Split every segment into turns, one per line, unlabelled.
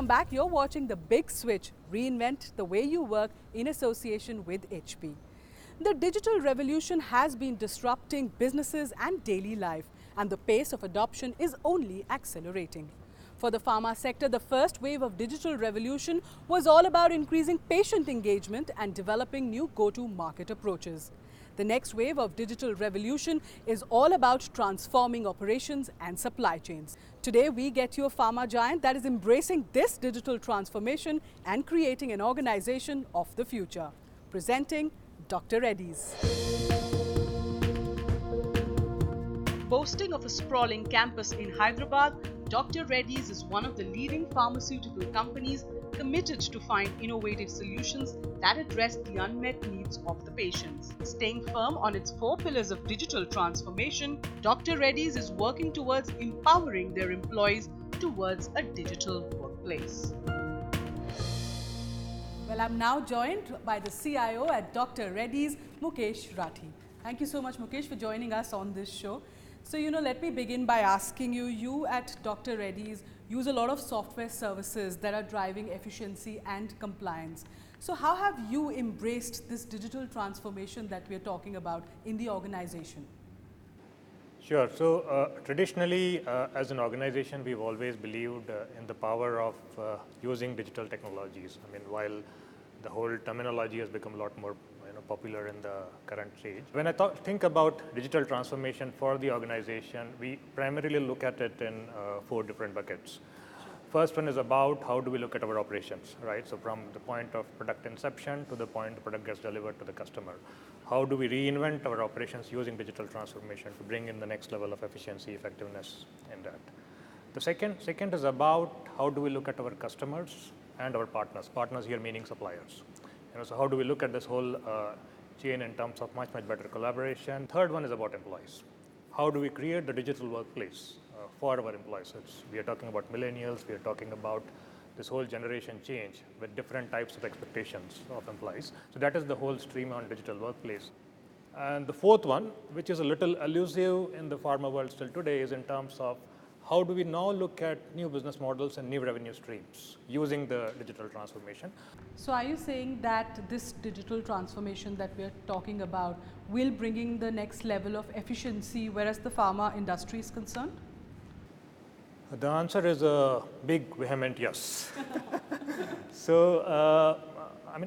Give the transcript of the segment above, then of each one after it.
Welcome back. You're watching The Big Switch, Reinvent the Way You Work in association with HP. The digital revolution has been disrupting businesses and daily life, and the pace of adoption is only accelerating. For the pharma sector, the first wave of digital revolution was all about increasing patient engagement and developing new go-to-market approaches. The next wave of digital revolution is all about transforming operations and supply chains. Today, we get you a pharma giant that is embracing this digital transformation and creating an organization of the future. Presenting Dr. Reddy's. Boasting of a sprawling campus in Hyderabad, Dr. Reddy's is one of the leading pharmaceutical companies committed to find innovative solutions that address the unmet needs of the patients. Staying firm on its 4 pillars of digital transformation, Dr. Reddy's is working towards empowering their employees towards a digital workplace. Well, I'm now joined by the CIO at Dr. Reddy's, Mukesh Rathi. Thank you so much, Mukesh, for joining us on this show. So, let me begin by asking you, you at Dr. Reddy's use a lot of software services that are driving efficiency and compliance. So, how have you embraced this digital transformation that we are talking about in the organization?
Sure. So, traditionally, as an organization, we've always believed in the power of using digital technologies. I mean, while the whole terminology has become a lot more popular in the current stage. When I think about digital transformation for the organization, we primarily look at it in 4 different buckets. First one is about how do we look at our operations, right? So from the point of product inception to the point the product gets delivered to the customer. How do we reinvent our operations using digital transformation to bring in the next level of efficiency, effectiveness in that. The second is about how do we look at our customers and our partners. Partners here meaning suppliers. So how do we look at this whole chain in terms of much better collaboration. Third one is about employees. How do we create the digital workplace for our employees? We are talking about millennials, we are talking about this whole generation change with different types of expectations of employees. So that is the whole stream on digital workplace. And the fourth one, which is a little elusive in the pharma world still today, is in terms of how do we now look at new business models and new revenue streams using the digital transformation.
So are you saying that this digital transformation that we are talking about will bring in the next level of efficiency whereas the pharma industry is concerned?
The answer is a big vehement yes. So,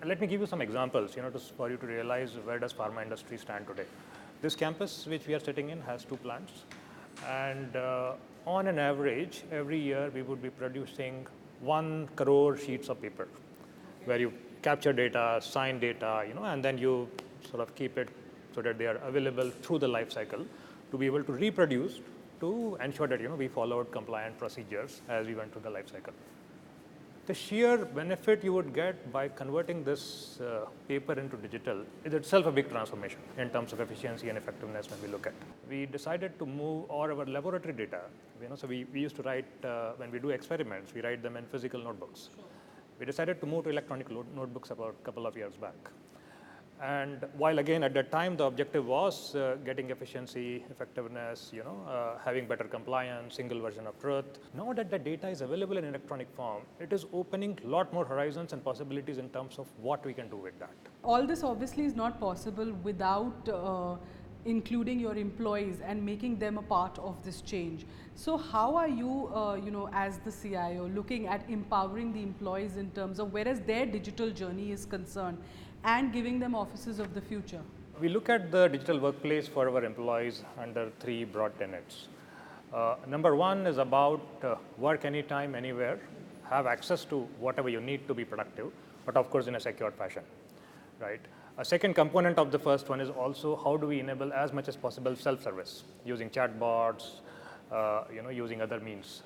let me give you some examples, for you to realize where does pharma industry stand today. This campus which we are sitting in has 2 plants, and on an average, every year we would be producing 1 crore sheets of paper, where you capture data, sign data, and then you sort of keep it so that they are available through the life cycle to be able to reproduce to ensure that we followed compliant procedures as we went through the life cycle. The sheer benefit you would get by converting this paper into digital is itself a big transformation in terms of efficiency and effectiveness when we look at. We decided to move all our laboratory data, so we used to write, when we do experiments, we write them in physical notebooks. We decided to move to electronic notebooks about a couple of years back. And while again at that time the objective was getting efficiency, effectiveness, having better compliance, single version of truth. Now that the data is available in electronic form, it is opening a lot more horizons and possibilities in terms of what we can do with that.
All this obviously is not possible without including your employees and making them a part of this change. So how are you, as the CIO, looking at empowering the employees in terms of whereas their digital journey is concerned and giving them offices of the future?
We look at the digital workplace for our employees under 3 broad tenets. Number 1 is about work anytime, anywhere, have access to whatever you need to be productive, but of course in a secure fashion, right? A second component of the first one is also how do we enable as much as possible self-service using chatbots, using other means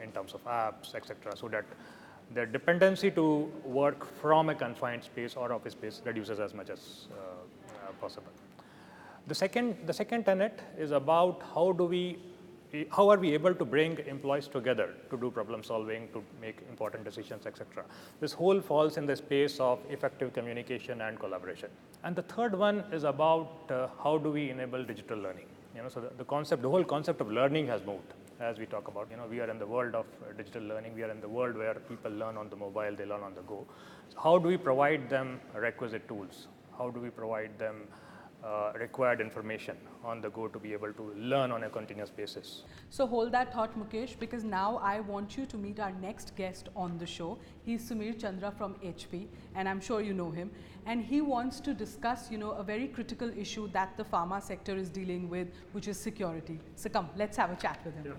in terms of apps, etc., so that the dependency to work from a confined space or office space reduces as much as possible. The second tenet is about how are we able to bring employees together to do problem solving, to make important decisions, etc. This whole falls in the space of effective communication and collaboration. And the third one is about how do we enable digital learning. So the whole concept of learning has moved. as we talk about, we are in the world of digital learning. We are in the world where people learn on the mobile, they learn on the go. So how do we provide them requisite tools? How do we provide them required information on the go to be able to learn on a continuous basis?
So hold that thought, Mukesh, because now I want you to meet our next guest on the show. He's Sumir Chandra from HP, and I'm sure you know him. And he wants to discuss, a very critical issue that the pharma sector is dealing with, which is security. So come, let's have a chat with him.
Yeah.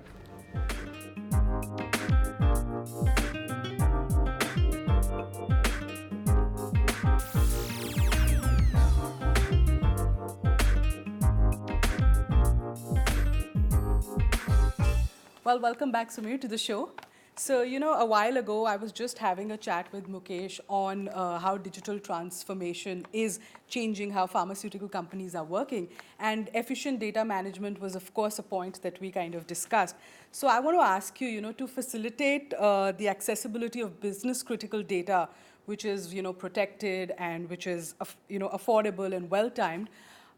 Well, welcome back, Sumir, to the show. So, a while ago, I was just having a chat with Mukesh on how digital transformation is changing how pharmaceutical companies are working. And efficient data management was, of course, a point that we kind of discussed. So I want to ask you, to facilitate the accessibility of business critical data, which is, protected and which is, affordable and well-timed,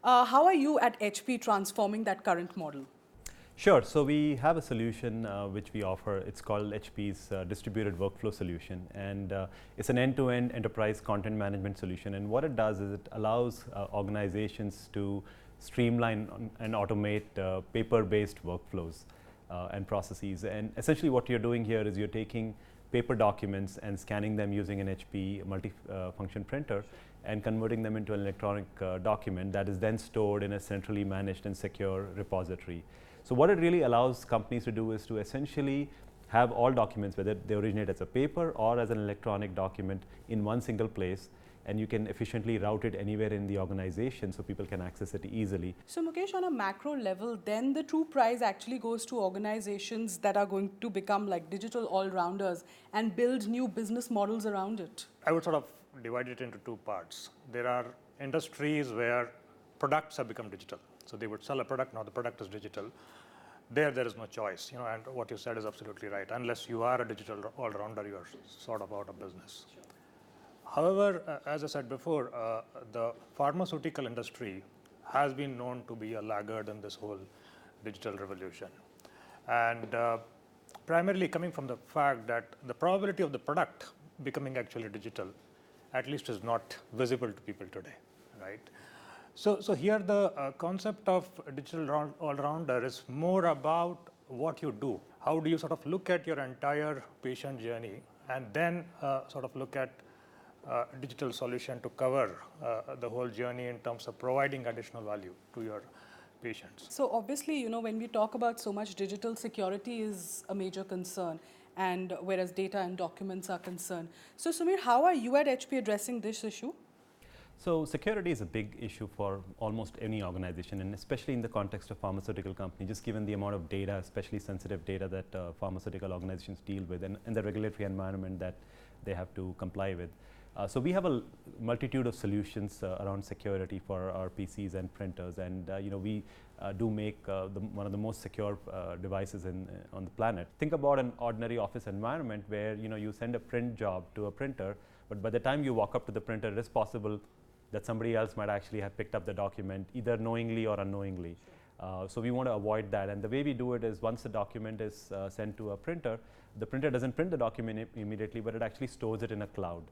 how are you at HP transforming that current model?
Sure. So we have a solution which we offer. It's called HP's distributed workflow solution, and it's an end-to-end enterprise content management solution. And what it does is it allows organizations to streamline and automate paper-based workflows and processes. And essentially, what you're doing here is you're taking paper documents and scanning them using an HP multi-function printer and converting them into an electronic document that is then stored in a centrally managed and secure repository. So what it really allows companies to do is to essentially have all documents, whether they originate as a paper or as an electronic document, in one single place, and you can efficiently route it anywhere in the organization so people can access it easily.
So Mukesh, on a macro level, then the true prize actually goes to organizations that are going to become like digital all-rounders and build new business models around it.
I would sort of divide it into two parts. There are industries where products have become digital. So they would sell a product, now the product is digital. There is no choice, and what you said is absolutely right. Unless you are a digital all-rounder, you are sort of out of business. Sure. However, as I said before, the pharmaceutical industry has been known to be a laggard in this whole digital revolution. And primarily coming from the fact that the probability of the product becoming actually digital, at least is not visible to people today, right? So here the concept of digital all-rounder is more about what you do. How do you sort of look at your entire patient journey and then sort of look at digital solution to cover the whole journey in terms of providing additional value to your patients.
So obviously, when we talk about so much, digital security is a major concern, and whereas data and documents are concerned. So Sumir, how are you at HP addressing this issue?
So security is a big issue for almost any organization, and especially in the context of pharmaceutical company, just given the amount of data, especially sensitive data that pharmaceutical organizations deal with, and the regulatory environment that they have to comply with. So we have a multitude of solutions around security for our PCs and printers, and we do make one of the most secure devices on the planet. Think about an ordinary office environment where you send a print job to a printer, but by the time you walk up to the printer, it is possible that somebody else might actually have picked up the document, either knowingly or unknowingly. Sure. So we want to avoid that, and the way we do it is once the document is sent to a printer, the printer doesn't print the document immediately, but it actually stores it in a cloud.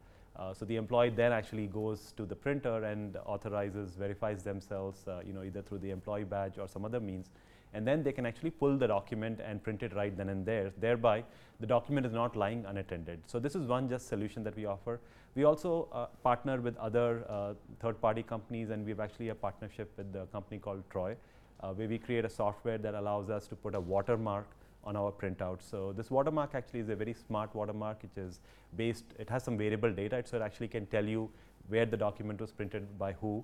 So the employee then actually goes to the printer and authorizes, verifies themselves, either through the employee badge or some other means, and then they can actually pull the document and print it right then and there. Thereby, the document is not lying unattended. So this is one just solution that we offer. We also partner with other third-party companies, and we have actually a partnership with a company called Troy, where we create a software that allows us to put a watermark on our printout. So this watermark actually is a very smart watermark. It has some variable data, so it actually can tell you where the document was printed by who.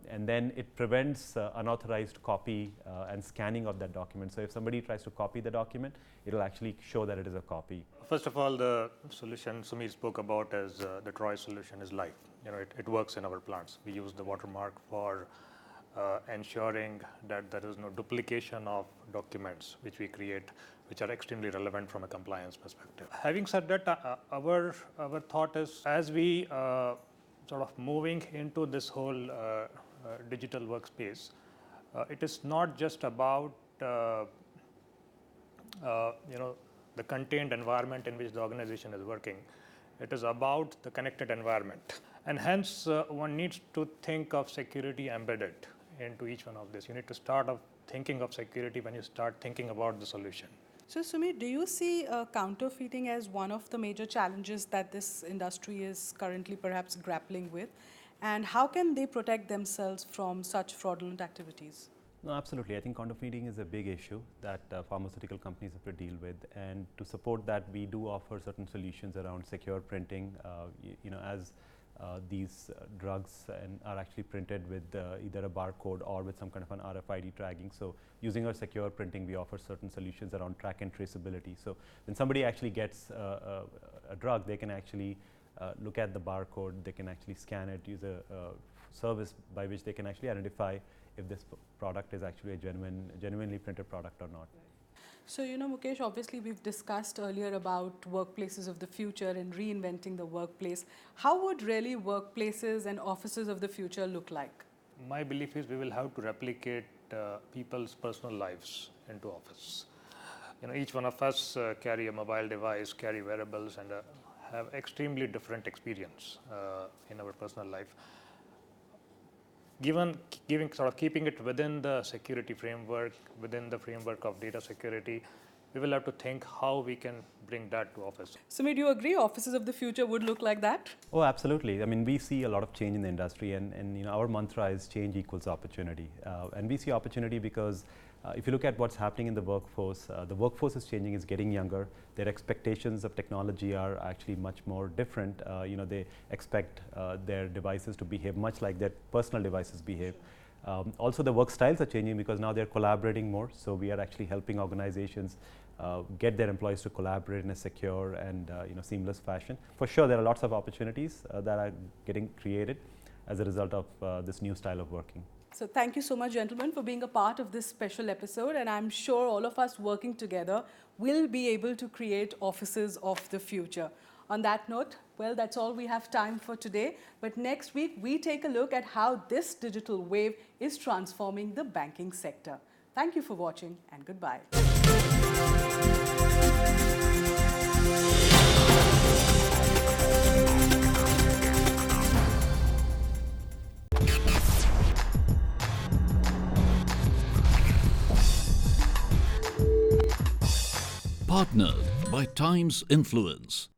And then it prevents unauthorized copy and scanning of that document. So if somebody tries to copy the document, it'll actually show that it is a copy.
First of all, the solution Sumir spoke about as the Troy solution is live. It works in our plants. We use the watermark for ensuring that there is no duplication of documents which we create, which are extremely relevant from a compliance perspective. Having said that, our thought is, as we sort of moving into this whole digital workspace, it is not just about the contained environment in which the organization is working. It is about the connected environment. And hence, one needs to think of security embedded into each one of this. You need to start off thinking of security when you start thinking about the solution.
So, Sumit, do you see counterfeiting as one of the major challenges that this industry is currently perhaps grappling with? And how can they protect themselves from such fraudulent activities?
No, absolutely. I think counterfeiting is a big issue that pharmaceutical companies have to deal with, and to support that, we do offer certain solutions around secure printing. As these drugs are actually printed with either a barcode or with some kind of an RFID tracking. So, using our secure printing, we offer certain solutions around track and traceability. So, when somebody actually gets a drug, they can actually look at the barcode, they can actually scan it, use a service by which they can actually identify if this product is actually a genuinely printed product or not.
So, Mukesh, obviously we've discussed earlier about workplaces of the future and reinventing the workplace. How would really workplaces and offices of the future look like?
My belief is we will have to replicate people's personal lives into office. Each one of us carry a mobile device, carry wearables, and have extremely different experience in our personal life. Keeping it within the security framework, within the framework of data security, we will have to think how we can bring that to office.
Sumit, do you agree offices of the future would look like that?
Oh, absolutely. I mean, we see a lot of change in the industry, and our mantra is change equals opportunity. And we see opportunity because if you look at what's happening in the workforce is changing, it's getting younger. Their expectations of technology are actually much more different. They expect their devices to behave much like their personal devices behave. Also, the work styles are changing because now they're collaborating more. So we are actually helping organizations get their employees to collaborate in a secure and seamless fashion. For sure, there are lots of opportunities that are getting created as a result of this new style of working.
So thank you so much, gentlemen, for being a part of this special episode, and I'm sure all of us working together will be able to create offices of the future. On that note, well, that's all we have time for today. But next week, we take a look at how this digital wave is transforming the banking sector. Thank you for watching, and goodbye.
Partnered by Times Influence.